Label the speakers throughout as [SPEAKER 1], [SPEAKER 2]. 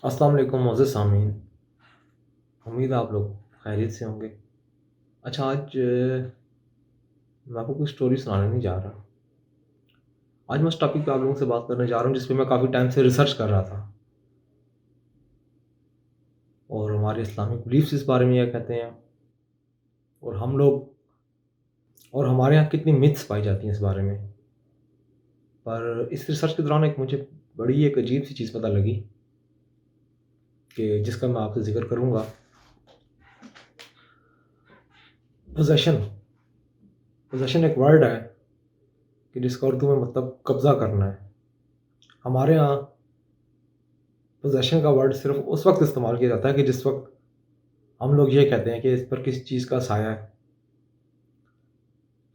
[SPEAKER 1] अस्सलाम वालेकुम मोअज़्ज़ज़ सामीन। उम्मीद है आप लोग खैरियत से होंगे। अच्छा आज मैं आपको कोई स्टोरी सुनाने नहीं जा रहा। आज मैं उस टॉपिक पे आप लोगों से बात करने जा रहा हूँ जिस पे मैं काफ़ी टाइम से रिसर्च कर रहा था और हमारे इस्लामिक बिलीफ्स इस बारे में क्या कहते हैं और हम लोग और हमारे यहाँ कितनी मिथ्स पाई जाती हैं इस बारे में। पर इस रिसर्च के दौरान मुझे बड़ी एक अजीब-सी चीज़ पता लगी कि जिसका मैं आपसे ज़िक्र करूँगा। पोज़ेशन पोज़ेशन एक वर्ड है कि जिसका उर्दू में मतलब कब्ज़ा करना है। हमारे यहाँ पोज़ेशन का वर्ड सिर्फ़ उस वक़्त इस्तेमाल किया जाता है कि जिस वक़्त हम लोग ये कहते हैं कि इस पर किसी चीज़ का साया है,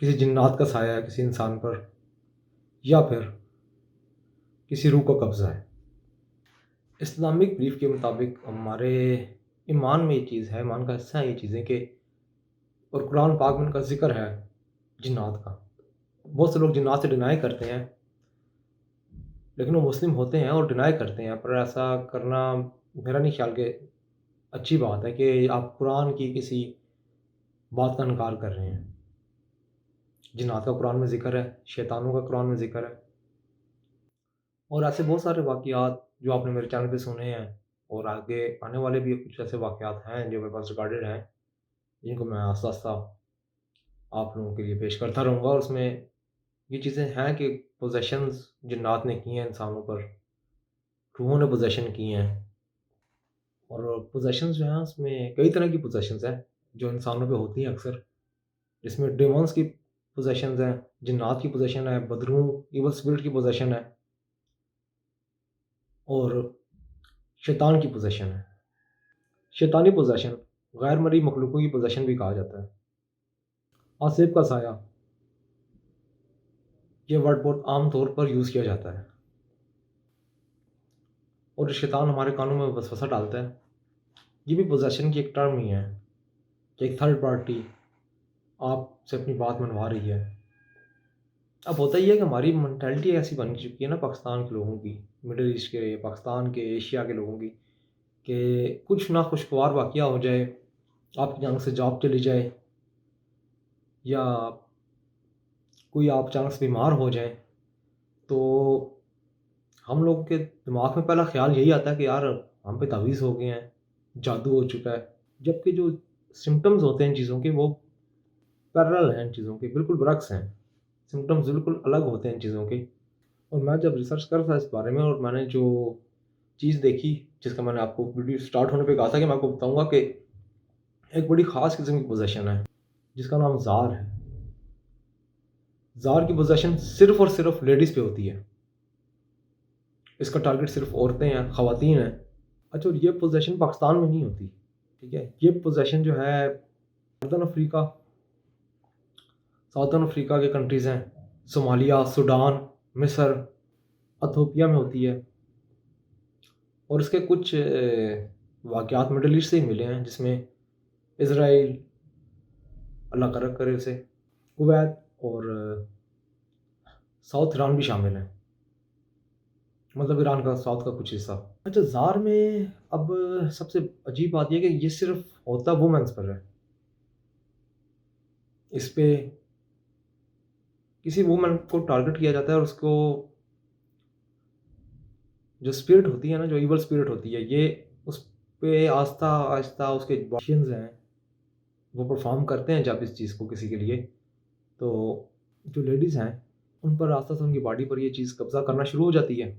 [SPEAKER 1] किसी जिन्नात का साया है किसी इंसान पर या फिर किसी रूह का कब्ज़ा है। इस्लामिक बिलीफ के मुताबिक हमारे ईमान में ये चीज़ है, ईमान का हिस्सा है ये चीज़ें कि और कुरान पाक में इनका ज़िक्र है जिन्नात का। बहुत से लोग जिन्नात से डिनाई करते हैं, लेकिन वो मुस्लिम होते हैं और डिनाई करते हैं, पर ऐसा करना मेरा नहीं ख़्याल कि अच्छी बात है कि आप कुरान की किसी बात का इनकार कर रहे हैं। जिन्नात का कुरान में ज़िक्र है, शैतानों का कुरान में ज़िक्र है और ऐसे बहुत सारे वाक़ियात जो आपने मेरे चैनल पे सुने हैं और आगे आने वाले भी कुछ ऐसे वाक़ियात हैं जो मेरे पास रिकॉर्डेड हैं, जिनको मैं आस्ता-आस्ता आप लोगों के लिए पेश करता रहूँगा और उसमें ये चीज़ें हैं कि पोज़ेशंस जिन्नात ने की हैं इंसानों पर, रूहों ने पोज़ेशन की हैं और पोज़ेशंस जो हैं उसमें कई तरह की पोज़ेशंस हैं, जो इंसानों पे होती हैं अक्सर, जिसमें डेमॉन्स की पोज़ेशंस हैं, जिन्नात की पोज़ेशन है, बदरूह इविल स्पिरिट की पोज़ेशन है और शैतान की पोज़ेशन है। शैतानी पोज़ेशन गैर मर्ई मखलूकों की पोज़ेशन भी कहा जाता है। आसिफ का साया, ये वर्ड बहुत आम तौर पर यूज़ किया जाता है और शैतान हमारे कानों में वसवसा डालता है। ये भी पोज़ेशन की एक टर्म ही है कि एक थर्ड पार्टी आपसे अपनी बात मनवा रही है। अब होता ये है कि हमारी मेंटालिटी ऐसी बन चुकी है ना पाकिस्तान के लोगों की, मिडल ईस्ट के, पाकिस्तान के, एशिया के लोगों की कि कुछ ना खुशगवार वाक़या हो जाए, आपकी अचानक से जॉब चली जाए या कोई आप अचानक से बीमार हो जाएँ, तो हम लोगों के दिमाग में पहला ख़्याल यही आता है कि यार हम पे तावीज़ हो गए हैं, जादू हो चुका है। जबकि जो सिम्पटम्स होते हैं इन चीज़ों के वो पैरेलल हैं इन चीज़ों के, बिल्कुल बरअक्स हैं। सिम्पटम्स बिल्कुल अलग होते हैं इन चीज़ों के और मैं जब रिसर्च कर रहा था इस बारे में और मैंने जो चीज़ देखी, जिसका मैंने आपको वीडियो स्टार्ट होने पे कहा था कि मैं आपको बताऊँगा कि एक बड़ी ख़ास किस्म की पोज़ेशन है, जिसका नाम ज़ार है। ज़ार की पोज़ेशन सिर्फ़ और सिर्फ़ लेडीज़ पे होती है। इसका टारगेट सिर्फ़ औरतें हैं, ख़वातीन हैं। अच्छा और ये पोज़ेशन पाकिस्तान में नहीं होती, ठीक है? ये पोज़ेशन जो है नॉर्दर्न अफ्रीका, साउदर्न अफ्रीका के कंट्रीज़ हैं, सोमालिया, सूडान, मिस्र, इथियोपिया में होती है और इसके कुछ वाक़यात मिडल ईस्ट से ही मिले हैं जिसमें इज़राइल, अल्लाह करक करे उसे, कुवैत और साउथ ईरान भी शामिल हैं। मतलब ईरान का साउथ का कुछ हिस्सा। अच्छा ज़ार में अब सबसे अजीब बात ये है कि ये सिर्फ़ होता वुमेन्स पर है। इस पे किसी वुमन को टारगेट किया जाता है और उसको जो स्पिरिट होती है ना, जो इविल स्पिरिट होती है, ये उस पे आहिस्ता-आहिस्ता उसके एक्शंस हैं, वो परफ़ॉर्म करते हैं जब इस चीज़ को किसी के लिए, तो जो लेडीज़ हैं, उन पर आस्ता-आस्ता उनकी बॉडी पर ये चीज़ कब्ज़ा करना शुरू हो जाती है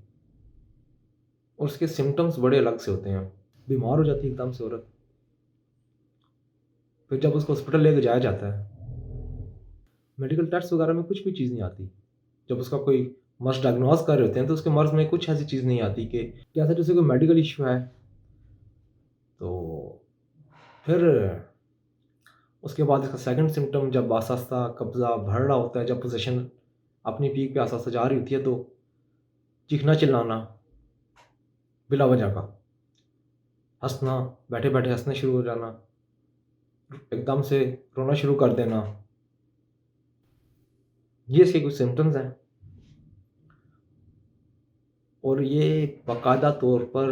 [SPEAKER 1] और उसके सिम्पटम्स बड़े अलग से होते हैं। बीमार हो जाती है एकदम से औरत, फिर जब उसको हॉस्पिटल लेके जाया जाता है, मेडिकल टेस्ट वगैरह में कुछ भी चीज़ नहीं आती। जब उसका कोई मर्ज़ डायग्नोज़ कर रहे होते हैं, तो उसके मर्ज़ में कुछ ऐसी चीज़ नहीं आती कि जैसे जैसे कोई मेडिकल इश्यू है, तो फिर उसके बाद इसका सेकंड सिम्पटम जब आस्ता-आस्ता कब्ज़ा बढ़ रहा होता है, जब पोज़ीशन अपनी पीक पे आस्ता-आस्ता जा रही होती है, तो चीखना-चिल्लाना बिला वजह का, हँसना, बैठे-बैठे हँसना शुरू हो जाना, एकदम से रोना शुरू कर देना, ये इसके कुछ सिम्पटम्स हैं और ये बाकायदा तौर पर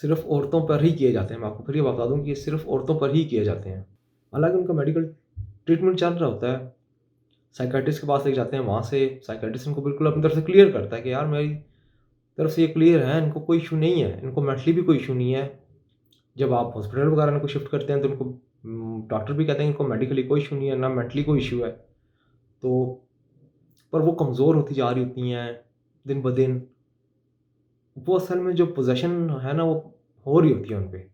[SPEAKER 1] सिर्फ़ औरतों पर ही किए जाते हैं। मैं आपको फिर ये बता दूँ कि ये सिर्फ़ औरतों पर ही किए जाते हैं। हालाँकि उनका मेडिकल ट्रीटमेंट चल रहा होता है। साइकियाट्रिस्ट के पास लेके जाते हैं, वहाँ से साइकियाट्रिस्ट इनको बिल्कुल अपनी तरफ से क्लियर करता है कि यार मेरी तरफ से ये क्लियर है, इनको कोई इश्यू नहीं है, इनको मेंटली भी कोई इश्यू नहीं है। जब आप हॉस्पिटल वगैरह में को शिफ्ट करते हैं तो उनको डॉक्टर भी कहते हैं इनको मेडिकली कोई इश्यू नहीं है, ना मेंटली कोई इश्यू है। तो पर वो कमज़ोर होती जा रही होती हैं दिन-ब-दिन। वो असल में जो पोज़ेशन है ना, वो हो रही होती है उन पे।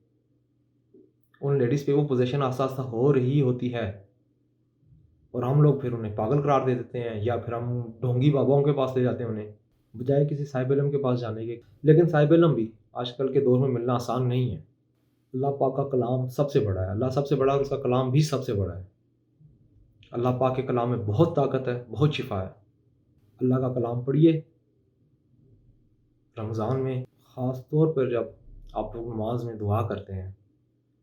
[SPEAKER 1] उन लेडीज़ पे वो पोज़ेशन आस्ता-आस्ता हो रही होती है और हम लोग फिर उन्हें पागल करार दे देते हैं या फिर हम ढोंगी बाबाओं के पास ले जाते हैं उन्हें, बजाय किसी साहिब इल्म के पास जाने के। लेकिन साहिब इल्म भी आजकल के दौर में मिलना आसान नहीं है। अल्लाह पाक का कलाम सबसे बड़ा है, अल्लाह सबसे बड़ा है और उसका कलाम भी सबसे बड़ा है। अल्लाह पाक के कलाम में बहुत ताकत है, बहुत शिफ़ा है। अल्लाह का कलाम पढ़िए, रमज़ान में ख़ास तौर पर जब आप लोग नमाज़ में दुआ करते हैं,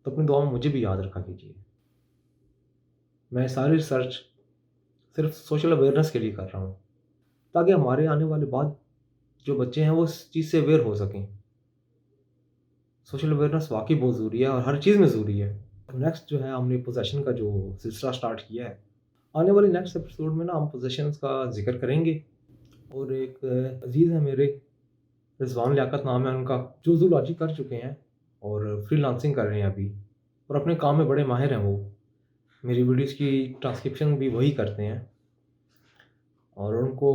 [SPEAKER 1] तो अपनी दुआ में मुझे भी याद रखा कीजिए। मैं सारी रिसर्च सिर्फ़ सोशल अवेयरनेस के लिए कर रहा हूँ, ताकि हमारे आने वाले बाद जो बच्चे हैं वो इस चीज़ से अवेयर हो सकें। सोशल अवेयरनेस वाक़ई बहुत ज़रूरी है और हर चीज़ में ज़रूरी है। नेक्स्ट जो है हमने पोज़ेशन का जो सिलसिला स्टार्ट किया है, आने वाले नेक्स्ट एपिसोड में ना हम पोज़ेशंस का ज़िक्र करेंगे और एक अज़ीज़ है मेरे, रिज़वान लियाकत नाम है उनका, जो ज़ूलॉजी कर चुके हैं और फ्रीलांसिंग कर रहे हैं अभी और अपने काम में बड़े माहिर हैं वो। मेरी वीडियोज़ की ट्रांसक्रिप्शन भी वही करते हैं और उनको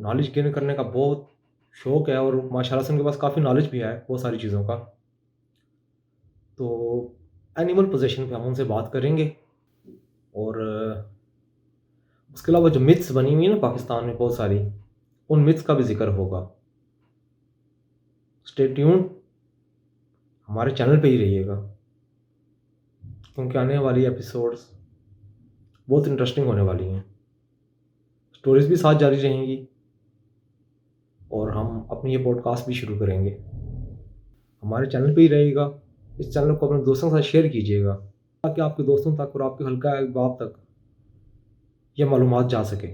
[SPEAKER 1] नॉलेज गेन करने का बहुत शौक़ है और माशाल्लाह से उनके पास काफ़ी नॉलेज भी है बहुत सारी चीज़ों का। तो एनिमल पोज़ेशन पे हम उनसे बात करेंगे और उसके अलावा जो मिथ्स बनी हुई है ना पाकिस्तान में बहुत सारी, उन मिथ्स का भी ज़िक्र होगा। स्टे ट्यून्ड, हमारे चैनल पे ही रहिएगा, क्योंकि आने वाली एपिसोड्स बहुत इंटरेस्टिंग होने वाली हैं। स्टोरीज़ भी साथ जारी रहेंगी और हम अपनी ये पॉडकास्ट भी शुरू करेंगे। हमारे चैनल पे ही रहेगा। इस चैनल को अपने दोस्तों के साथ शेयर कीजिएगा, ताकि आपके दोस्तों तक और आपके हल्का अहबाब तक ये मालूमात जा सके।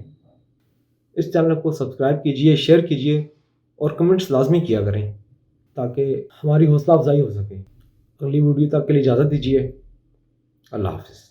[SPEAKER 1] इस चैनल को सब्सक्राइब कीजिए, शेयर कीजिए और कमेंट्स लाज़मी किया करें, ताकि हमारी हौसला अफ़ज़ाई हो सके। अगली वीडियो तक के लिए इजाज़त दीजिए। अल्लाह हाफ़िज़।